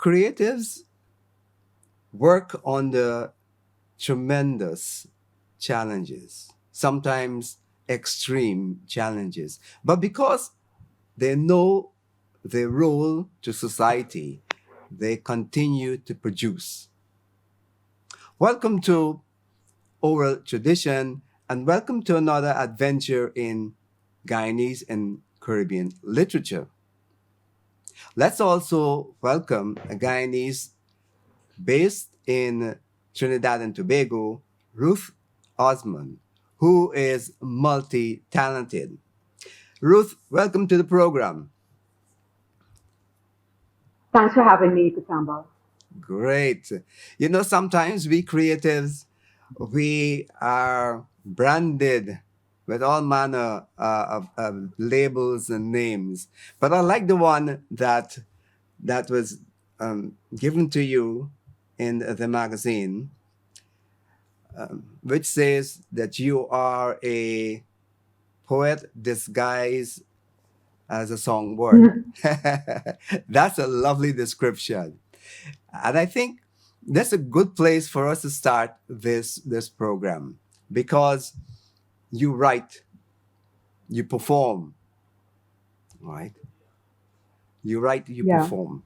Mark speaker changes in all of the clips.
Speaker 1: creatives work on the tremendous challenges, sometimes extreme challenges. But because they know their role to society, they continue to produce. Welcome to Oral Tradition, and welcome to another adventure in Guyanese and Caribbean literature. Let's also welcome a Guyanese based in Trinidad and Tobago, Ruth Osman, who is multi talented. Ruth, welcome to the program.
Speaker 2: Thanks for having me, Petamber.
Speaker 1: Great. Sometimes we creatives, we are branded with all manner of labels and names. But I like the one that was given to you in the magazine, which says that you are a poet disguised as a songbird. That's a lovely description. And I think that's a good place for us to start this program because you write, you perform, right? You write, you
Speaker 2: Yeah,
Speaker 1: perform.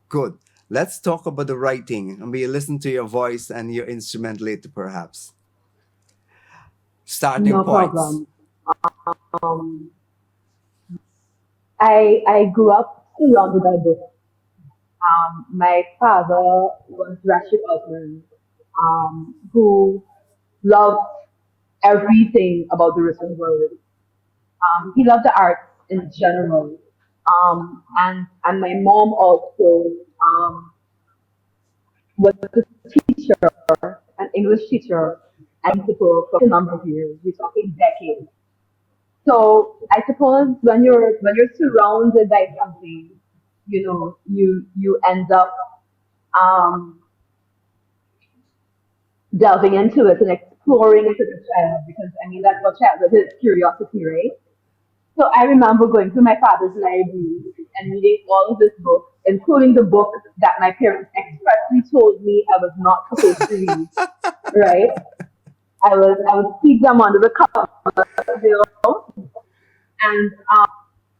Speaker 1: Good. Let's talk about the writing and we listen to your voice and your instrument later, perhaps. Starting
Speaker 2: no
Speaker 1: points.
Speaker 2: problem. Um, I grew up surrounded by books. My father was Ruth Osman, who loved everything about the written word. He loved the arts in general. And my mom also um, was a teacher, an English teacher, and for a number of years. We're talking decades. So I suppose when you're surrounded by something, you end up um, delving into it and exploring it as a child because I mean that's what childhood is, curiosity, right? So I remember going to my father's library and reading all of this books, including the book that my parents expressly told me I was not supposed to read, right? I would keep them under the cover, you know, and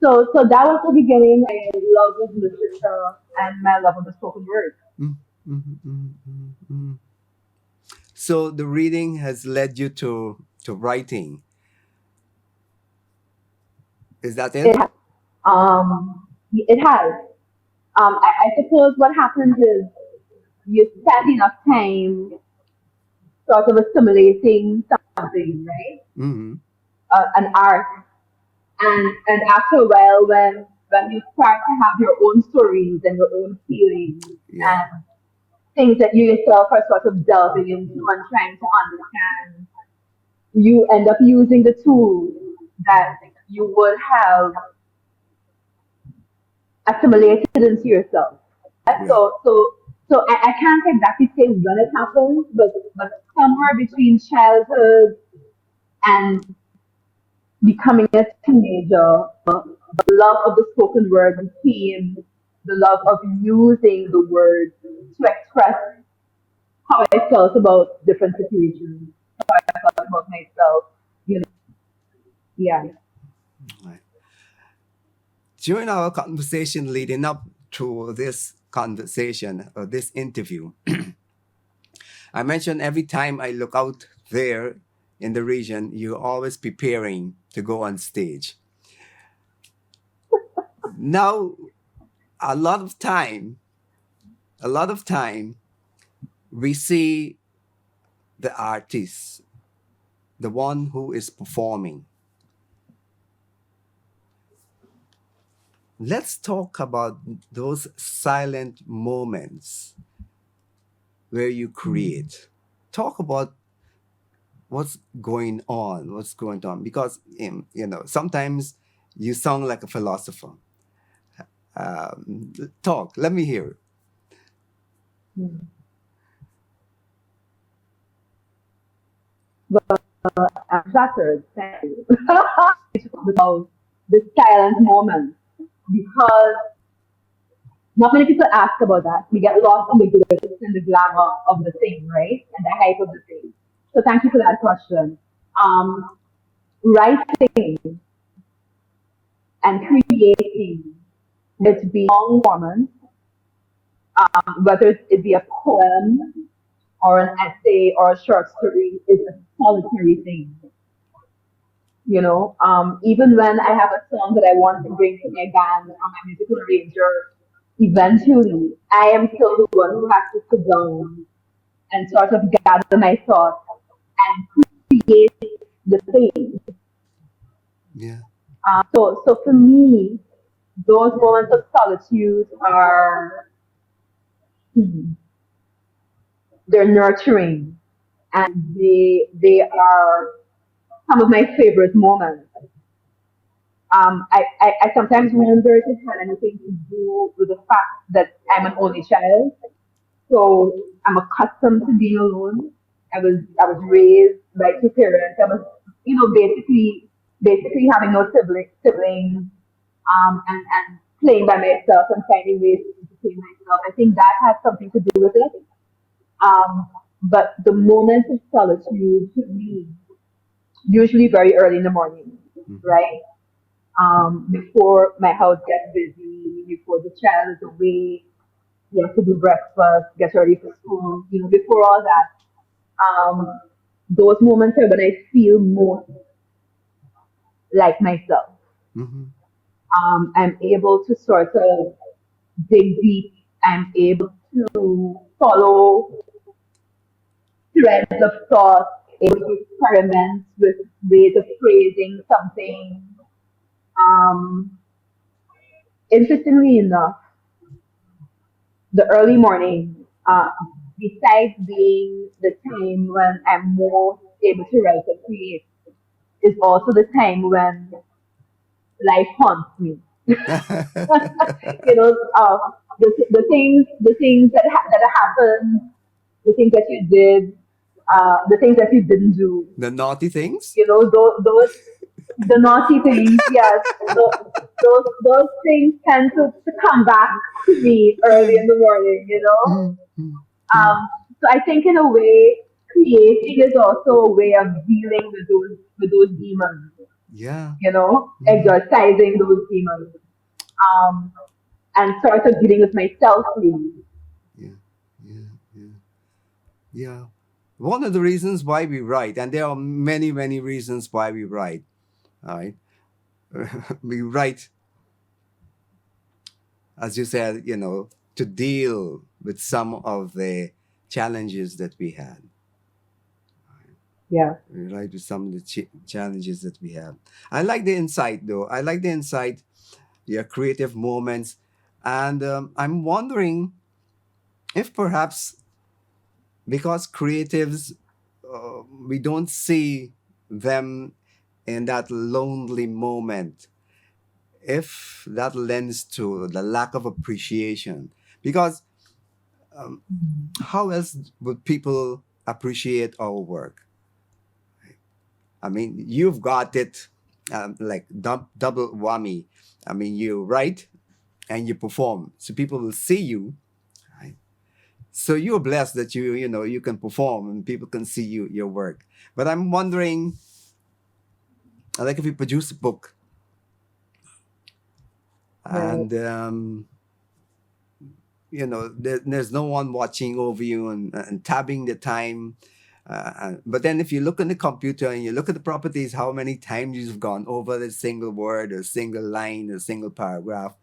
Speaker 2: so that was the beginning. My love of literature and my love of the spoken word.
Speaker 1: Mm, mm, mm, mm, mm. So the reading has led you to writing. Is that
Speaker 2: It
Speaker 1: it?
Speaker 2: has. It has. I suppose what happens is you spend enough time sort of assimilating something, right?
Speaker 1: Mm-hmm.
Speaker 2: An art, and after a while, when you start to have your own stories and your own feelings
Speaker 1: Yeah.
Speaker 2: and things that you yourself are sort of delving into and trying to understand, you end up using the tools that you would have assimilated into yourself.
Speaker 1: Yeah.
Speaker 2: So I can't exactly say when it happens, but somewhere between childhood and becoming a teenager, the love of the spoken word became the love of using the word to express how I felt about different situations, felt about myself, you know. Yeah.
Speaker 1: Right. During our conversation leading up to this conversation or this interview, I mentioned every time I look out there in the region, you're always preparing to go on stage. Now, a lot of time, a lot of time, we see the artist, the one who is performing. Let's talk about those silent moments where you create. Talk about what's going on, because sometimes you sound like a philosopher. Talk. Let me hear.
Speaker 2: Mm. But I'm flattered. Thank you. About the silent moment because Not many people ask about that. We get lost in the glitz and the glamour of the thing, right? And the hype of the thing. So thank you for that question. Um, Writing and creating it be long performance, whether it be a poem or an essay or a short story, is a solitary thing. Even when I have a song that I want to bring to my band or my musical arranger, eventually I am still the one who has to sit down and sort of gather my thoughts and create the thing.
Speaker 1: Yeah.
Speaker 2: So for me, those moments of solitude are hmm, they're nurturing and they are some of my favorite moments. I sometimes wonder if it had anything to do with the fact that I'm an only child. So I'm accustomed to being alone. I was raised by two parents. I was, basically having no siblings, and playing by myself and finding ways to entertain myself. I think that has something to do with it. But the moments of solitude to me, usually very early in the morning,
Speaker 1: Mhm.
Speaker 2: right? Before my house gets busy, before the child is awake, you have to do breakfast, get ready for school, before all that. Those moments are when I feel most like myself.
Speaker 1: Mhm.
Speaker 2: I'm able to sort of dig deep. I'm able to follow threads of thought, able to experiment with ways of phrasing something. Um, Interestingly enough, the early morning, besides being the time when I'm most able to write and create, is also the time when life haunts me. The things that happened, the things that you did, the things that you didn't do.
Speaker 1: The naughty things?
Speaker 2: Those the naughty things. Yes, those things tend to come back to me early in the morning.
Speaker 1: Mm, mm, mm.
Speaker 2: So I think in a way, creating is also a way of dealing with those demons.
Speaker 1: Yeah. Mhm.
Speaker 2: Exorcising those demons. Um, and sort of dealing with myself really.
Speaker 1: Yeah. Yeah. Yeah. Yeah. One of the reasons why we write, and there are many, many reasons why we write, all right? We write, as you said, to deal with some of the challenges that we had.
Speaker 2: Yeah.
Speaker 1: We write with some of the challenges that we have. I like the insight, though. I like the insight, your creative moments. And I'm wondering if perhaps because creatives, we don't see them in that lonely moment, if that lends to the lack of appreciation. Because how else would people appreciate our work? I mean, you've got it, like double whammy. I mean, you write and you perform, so people will see you. Right? So you're blessed that you can perform and people can see your work. But I'm wondering, like if you produce a book
Speaker 2: Right.
Speaker 1: and there's no one watching over you and tabbing the time. But then if you look on the computer and you look at the properties, how many times you've gone over a single word or single line or single paragraph,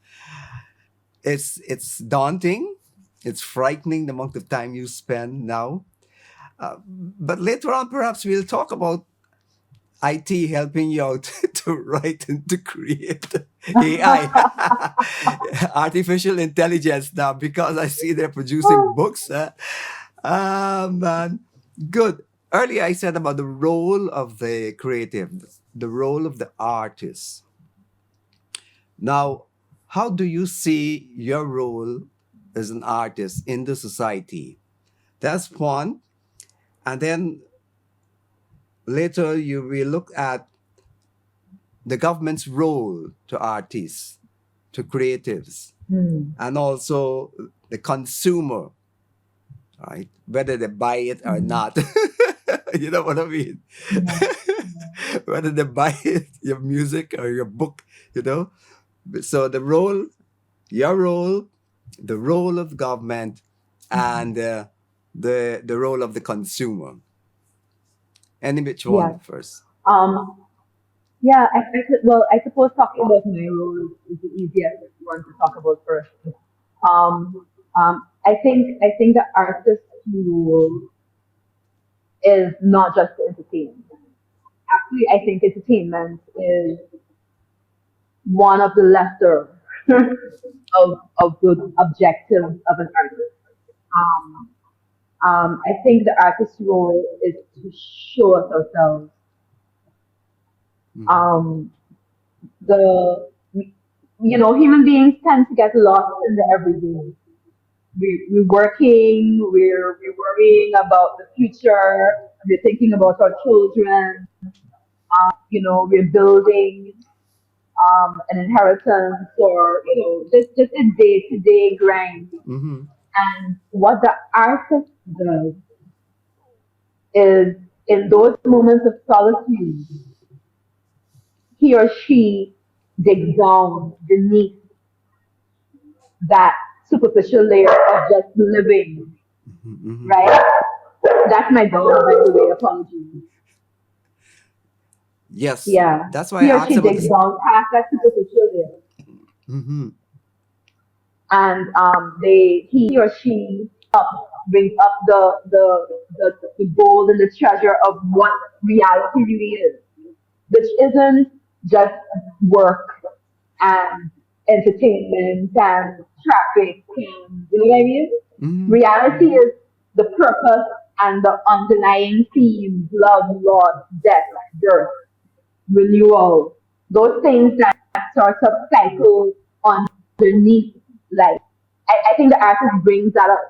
Speaker 1: it's daunting. It's frightening the amount of time you spend now. But later on, perhaps we'll talk about IT helping you out to write and to create AI, artificial intelligence now, because I see they're producing books. Man, good. Earlier I said about the role of the creative, the role of the artist. Now, how do you see your role as an artist in the society? That's one. And then later you will look at the government's role to artists. to creatives,
Speaker 2: Mm.
Speaker 1: and also the consumer, right? Whether they buy it or
Speaker 2: Mm.
Speaker 1: not. You know what I mean?
Speaker 2: Yeah.
Speaker 1: Whether they buy it, your music or your book, you know? So the role, your role, the role of government,
Speaker 2: Mhm.
Speaker 1: and the role of the consumer. Any which
Speaker 2: Yeah.
Speaker 1: one first?
Speaker 2: Um, yeah, well, I suppose talking about my role is the easiest one to talk about first. Um, I think the artist's role is not just to entertain. Actually, I think entertainment is one of the lesser of the objectives of an artist. Um, I think the artist's role is to show us ourselves.
Speaker 1: Mm-hmm.
Speaker 2: Um, the human beings tend to get lost in the everyday. We're working, we're worrying about the future, we're thinking about our children, we're building an inheritance, or just a day to day grind.
Speaker 1: Mm-hmm.
Speaker 2: And what the artist does is, in those moments of solitude, he or she digs down beneath that superficial layer of just living,
Speaker 1: Mm-hmm.
Speaker 2: right? That's my dog, by the way. Apologies.
Speaker 1: Yes,
Speaker 2: Yeah,
Speaker 1: that's why
Speaker 2: he
Speaker 1: I
Speaker 2: or
Speaker 1: asked
Speaker 2: she
Speaker 1: about
Speaker 2: digs
Speaker 1: this.
Speaker 2: down past that superficial layer,
Speaker 1: Mm-hmm.
Speaker 2: and he or she brings up the gold and the treasure of what reality really is, which isn't just work and entertainment and traffic and you know what I mean?
Speaker 1: Mm-hmm.
Speaker 2: Reality is the purpose and the underlying themes: love, loss, death, birth, renewal. Those things that sort of cycle underneath life. I think the artist brings that up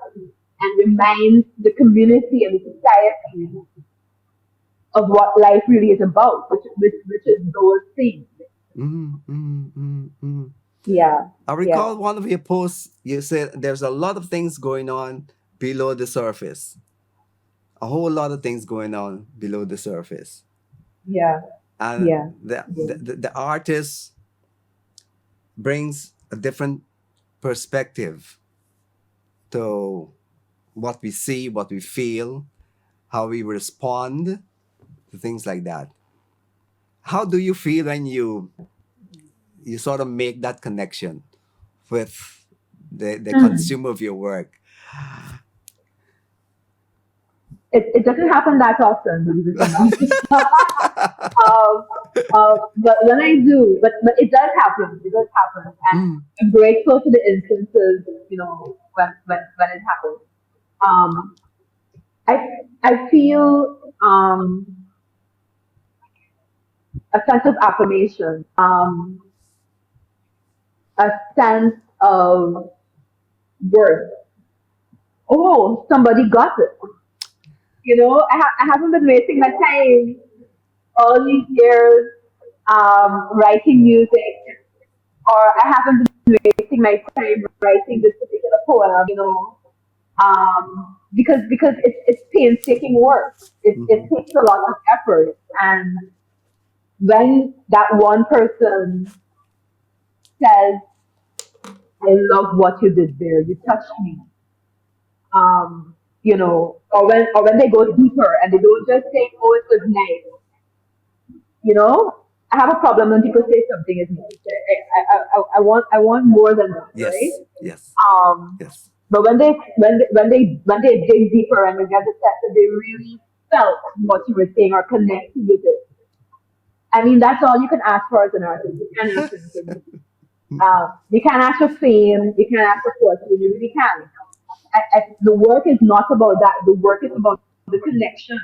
Speaker 2: and reminds the community and the society of what life really is about, which is those things.
Speaker 1: Mm-hmm. Mm-hmm. Mm-hmm.
Speaker 2: Yeah,
Speaker 1: I
Speaker 2: yeah,
Speaker 1: recall one of your posts, you said there's a lot of things going on below the surface. A whole lot of things going on below the surface.
Speaker 2: yeah,
Speaker 1: And
Speaker 2: yeah, yeah.
Speaker 1: the artist brings a different perspective to what we see, what we feel, how we respond to things like that. How do you feel when you sort of make that connection with the
Speaker 2: Hmm.
Speaker 1: consumer of your work?
Speaker 2: It doesn't happen that often, believe it or not. um, but when I do, but it does happen. It does happen, and
Speaker 1: Mm,
Speaker 2: I'm grateful for the instances, when it happens. Um, I I feel a sense of affirmation, a sense of worth. Oh, somebody got it. I haven't been wasting my time all these years writing music, or I haven't been wasting my time writing this particular poem, because it's painstaking work. It
Speaker 1: mhm,
Speaker 2: takes a lot of effort, and when that one person says, "I love what you did there. You touched me," or when they go deeper and they don't just say, "Oh, it was nice," I have a problem when people say something is nice. I want more than that, right?
Speaker 1: yes, yes,
Speaker 2: Um,
Speaker 1: yes.
Speaker 2: but when they dig deeper and they get the sense that they really felt what you were saying or connected with it, I mean, that's all you can ask for as an artist. You can't ask for anything. You can't ask for fame. You can't ask for fortune. You really can't. The work is not about that. The work is about the connection.